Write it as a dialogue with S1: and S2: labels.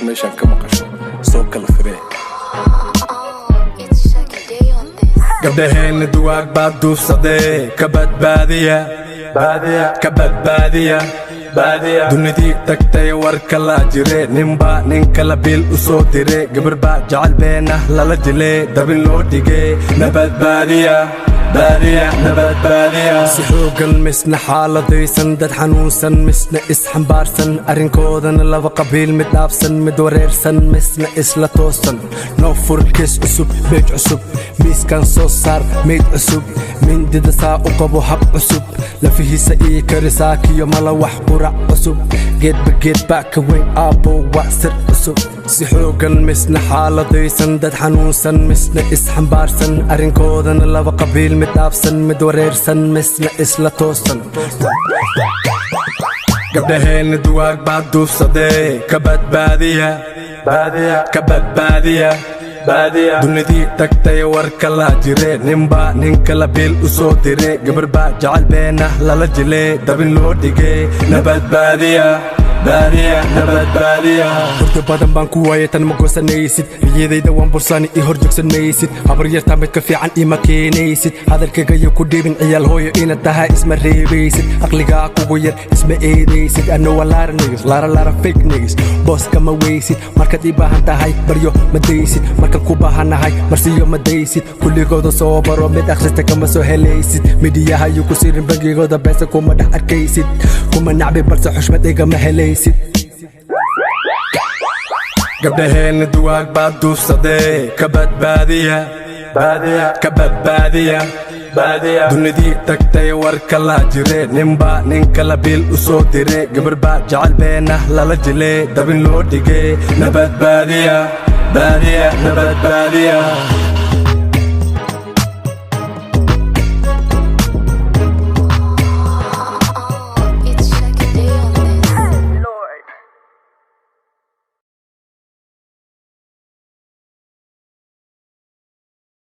S1: haddaad meeshaan ka maqasho soo kala firee. Gabdhaheenna duwaag baad duufsadee ka badbaadiya dunidii tagtay warka la jire ninbaa nin kala bil u soo dire gabar baa jacayl been ah lala jile dabin loo dhige nabadbaadiya si xoogan misna xaaladaysan dad xanuunsan misna isxambaarsan arrinkoodana laba qabiil mid dhaafsan mid wareersan misna isla toosan noo fur kees cusub beej cusub miiskan soo saar meyd cusub mindida saa u qabo hab cusub lafihiisa ii karisaa kiyo mala wax qurac cusub geedba geed baa ka weyn aabbow waa sir cusub si xoogan misna xaaladaysan dad xanuunsan misna isxambaarsan arrinkoodana laba qabiil mid dhaafsan mid wareersan misna isla toosan gabdhaheenna duwaag baad duufsadee ka badbaadiya dunidii tagtay warka la jire ninbaa nin kala bil u soo dire gabar baa jacayl been ah lala jile dabin loo dhige nabadbaadiya hurda badan baan ku waayay tan ma goosanaysid riyadayda waan bursani ii hor joogsanaysid habar yartaa mid ka fiican iima keenaysid hadalkagayo ku dhiibin ciyaal hooyo inaad tahay isma reebaysid aqligaa kugu yar isma eedaysid ano waa laara fake nigis boos kama weysid markaad ii baahan tahay baryo ma daysid markaan ku baahanahay marsiyo ma daysid kulligooda soo baro mid akhrista kama soo helaysid midiyaha iyo ku sirin bangigooda beesa kuma dhex arkaysid kuma nacbi balse xushmad igama helaysid gabdhaheenna duwaag baad duufsadee ka badbaadiya dunidii tagtay warka la jire ninbaa nin kala bil u soo dire gabar baa jacayl been ah lala jile dabin loo dhige nabadbaadiya